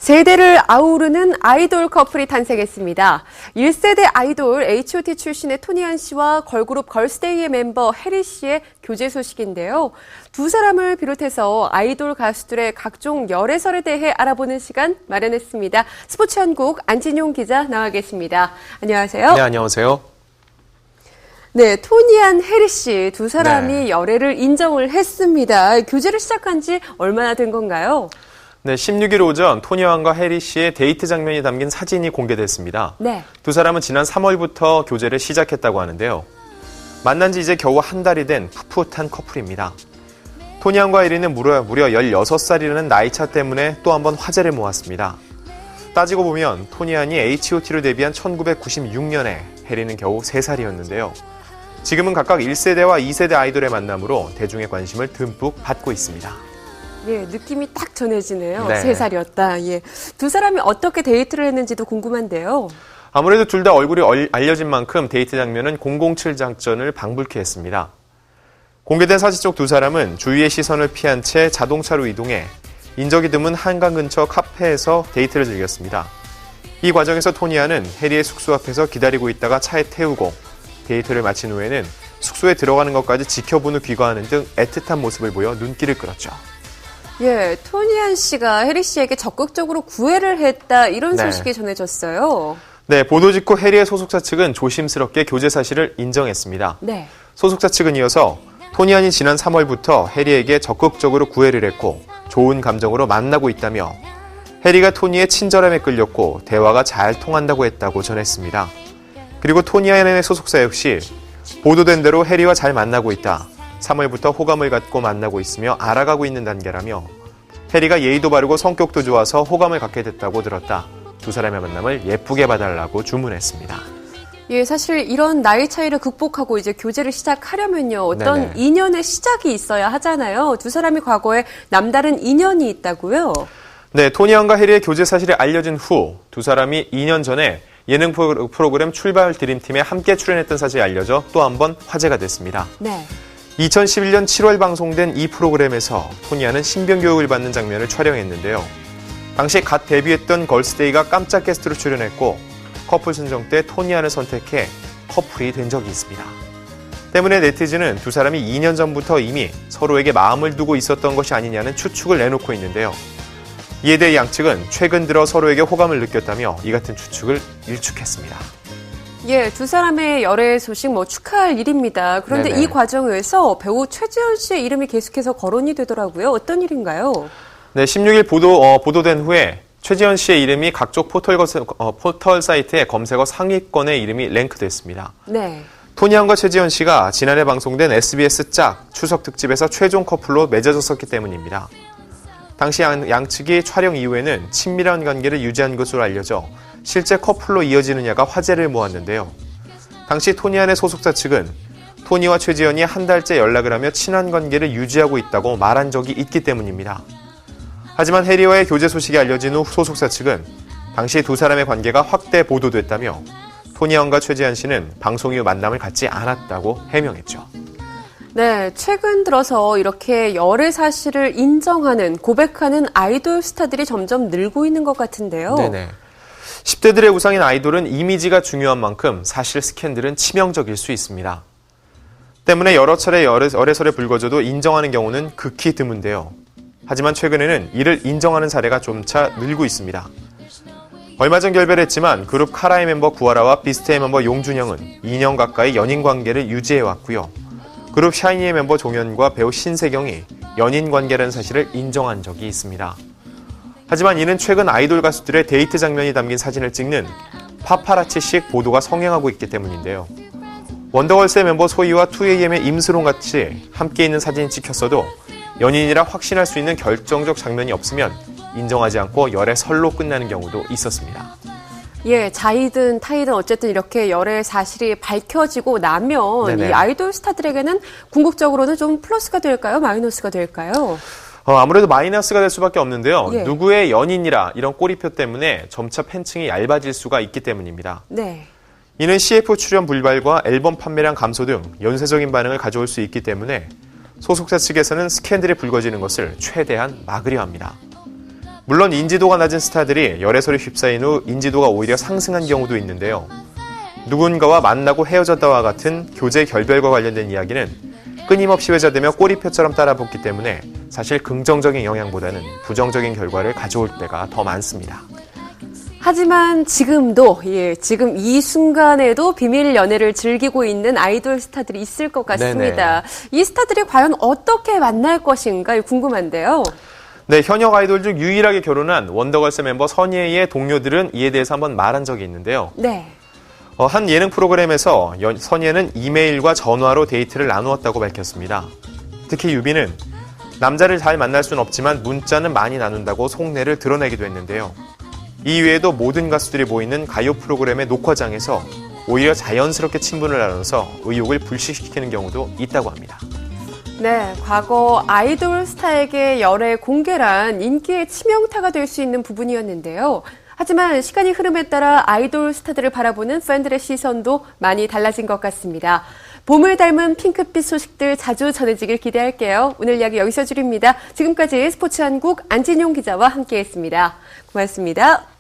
세대를 아우르는 아이돌 커플이 탄생했습니다. 1세대 아이돌 H.O.T 출신의 토니안 씨와 걸그룹 걸스데이의 멤버 해리 씨의 교제 소식인데요. 두 사람을 비롯해서 아이돌 가수들의 각종 열애설에 대해 알아보는 시간 마련했습니다. 스포츠연국 안진용 기자 나와 계십니다. 안녕하세요. 네, 안녕하세요. 네, 토니안, 해리 씨 두 사람이 열애를 인정을 했습니다. 교제를 시작한 지 얼마나 된 건가요? 네, 16일 오전 토니안과 해리 씨의 데이트 장면이 담긴 사진이 공개됐습니다. 네. 두 사람은 지난 3월부터 교제를 시작했다고 하는데요. 만난 지 이제 겨우 한 달이 된 풋풋한 커플입니다. 토니안과 해리는 무려 16살이라는 나이차 때문에 또 한 번 화제를 모았습니다. 따지고 보면 토니안이 H.O.T로 데뷔한 1996년에 해리는 겨우 3살이었는데요. 지금은 각각 1세대와 2세대 아이돌의 만남으로 대중의 관심을 듬뿍 받고 있습니다. 예, 느낌이 딱 전해지네요. 네. 3살이었다. 예. 두 사람이 어떻게 데이트를 했는지도 궁금한데요. 아무래도 둘 다 얼굴이 알려진 만큼 데이트 장면은 007 작전을 방불케 했습니다. 공개된 사진 속 두 사람은 주위의 시선을 피한 채 자동차로 이동해 인적이 드문 한강 근처 카페에서 데이트를 즐겼습니다. 이 과정에서 토니안은 해리의 숙소 앞에서 기다리고 있다가 차에 태우고 데이트를 마친 후에는 숙소에 들어가는 것까지 지켜본 후 귀가하는 등 애틋한 모습을 보여 눈길을 끌었죠. 예, 토니안 씨가 해리 씨에게 적극적으로 구애를 했다 이런 네. 소식이 전해졌어요. 네, 보도 직후 해리의 소속사 측은 조심스럽게 교제 사실을 인정했습니다. 네. 소속사 측은 이어서 토니안이 지난 3월부터 해리에게 적극적으로 구애를 했고 좋은 감정으로 만나고 있다며 해리가 토니의 친절함에 끌렸고 대화가 잘 통한다고 했다고 전했습니다. 그리고 토니안의 소속사 역시 보도된 대로 해리와 잘 만나고 있다. 3월부터 호감을 갖고 만나고 있으며 알아가고 있는 단계라며 해리가 예의도 바르고 성격도 좋아서 호감을 갖게 됐다고 들었다. 두 사람의 만남을 예쁘게 봐달라고 주문했습니다. 예, 사실 이런 나이 차이를 극복하고 이제 교제를 시작하려면요. 어떤 네네. 인연의 시작이 있어야 하잖아요. 두 사람이 과거에 남다른 인연이 있다고요? 네, 토니안과 해리의 교제 사실이 알려진 후 두 사람이 2년 전에 예능 프로그램 출발 드림팀에 함께 출연했던 사실이 알려져 또 한 번 화제가 됐습니다. 네. 2011년 7월 방송된 이 프로그램에서 토니안은 신변 교육을 받는 장면을 촬영했는데요. 당시 갓 데뷔했던 걸스데이가 깜짝 게스트로 출연했고 커플 선정 때 토니안을 선택해 커플이 된 적이 있습니다. 때문에 네티즌은 두 사람이 2년 전부터 이미 서로에게 마음을 두고 있었던 것이 아니냐는 추측을 내놓고 있는데요. 이에 대해 양측은 최근 들어 서로에게 호감을 느꼈다며 이 같은 추측을 일축했습니다. 예, 두 사람의 열애 소식 축하할 일입니다. 그런데 네네. 이 과정에서 배우 최지연 씨의 이름이 계속해서 거론이 되더라고요. 어떤 일인가요? 네, 16일 보도된 후에 최지연 씨의 이름이 각종 포털 사이트의 검색어 상위권에 이름이 랭크됐습니다. 네. 토니안과 최지연 씨가 지난해 방송된 SBS 짝 추석 특집에서 최종 커플로 맺어졌었기 때문입니다. 당시 양측이 촬영 이후에는 친밀한 관계를 유지한 것으로 알려져 실제 커플로 이어지느냐가 화제를 모았는데요. 당시 토니안의 소속사 측은 토니와 최지연이 한 달째 연락을 하며 친한 관계를 유지하고 있다고 말한 적이 있기 때문입니다. 하지만 해리와의 교제 소식이 알려진 후 소속사 측은 당시 두 사람의 관계가 확대 보도됐다며 토니안과 최지연 씨는 방송 이후 만남을 갖지 않았다고 해명했죠. 네, 최근 들어서 이렇게 열애 사실을 인정하는, 고백하는 아이돌 스타들이 점점 늘고 있는 것 같은데요. 네네. 10대들의 우상인 아이돌은 이미지가 중요한 만큼 사실 스캔들은 치명적일 수 있습니다. 때문에 여러 차례 열애설에 불거져도 인정하는 경우는 극히 드문데요. 하지만 최근에는 이를 인정하는 사례가 점차 늘고 있습니다. 얼마 전 결별했지만 그룹 카라의 멤버 구하라와 비스트의 멤버 용준영은 2년 가까이 연인 관계를 유지해왔고요. 그룹 샤이니의 멤버 종현과 배우 신세경이 연인 관계라는 사실을 인정한 적이 있습니다. 하지만 이는 최근 아이돌 가수들의 데이트 장면이 담긴 사진을 찍는 파파라치식 보도가 성행하고 있기 때문인데요. 원더걸스의 멤버 소희와 2AM의 임수롱 같이 함께 있는 사진이 찍혔어도 연인이라 확신할 수 있는 결정적 장면이 없으면 인정하지 않고 열애설로 끝나는 경우도 있었습니다. 예, 자이든 타이든 어쨌든 이렇게 열애 사실이 밝혀지고 나면 네네. 이 아이돌 스타들에게는 궁극적으로는 좀 플러스가 될까요? 마이너스가 될까요? 아무래도 마이너스가 될 수밖에 없는데요. 예. 누구의 연인이라 이런 꼬리표 때문에 점차 팬층이 얇아질 수가 있기 때문입니다. 네. 이는 CF 출연 불발과 앨범 판매량 감소 등 연쇄적인 반응을 가져올 수 있기 때문에 소속사 측에서는 스캔들이 불거지는 것을 최대한 막으려 합니다. 물론 인지도가 낮은 스타들이 열애설에 휩싸인 후 인지도가 오히려 상승한 경우도 있는데요. 누군가와 만나고 헤어졌다와 같은 교제 결별과 관련된 이야기는 끊임없이 회자되며 꼬리표처럼 따라붙기 때문에 사실 긍정적인 영향보다는 부정적인 결과를 가져올 때가 더 많습니다. 하지만 지금 이 순간에도 비밀 연애를 즐기고 있는 아이돌 스타들이 있을 것 같습니다. 이 스타들이 과연 어떻게 만날 것인가 궁금한데요. 네, 현역 아이돌 중 유일하게 결혼한 원더걸스 멤버 선예의 동료들은 이에 대해서 한번 말한 적이 있는데요. 네. 한 예능 프로그램에서 선예는 이메일과 전화로 데이트를 나누었다고 밝혔습니다. 특히 유비는 남자를 잘 만날 수는 없지만 문자는 많이 나눈다고 속내를 드러내기도 했는데요. 이 외에도 모든 가수들이 모이는 가요 프로그램의 녹화장에서 오히려 자연스럽게 친분을 나눠서 의욕을 불식시키는 경우도 있다고 합니다. 네, 과거 아이돌 스타에게 열애 공개란 인기의 치명타가 될 수 있는 부분이었는데요. 하지만 시간이 흐름에 따라 아이돌 스타들을 바라보는 팬들의 시선도 많이 달라진 것 같습니다. 봄을 닮은 핑크빛 소식들 자주 전해지길 기대할게요. 오늘 이야기 여기서 줄입니다. 지금까지 스포츠한국 안진용 기자와 함께했습니다. 고맙습니다.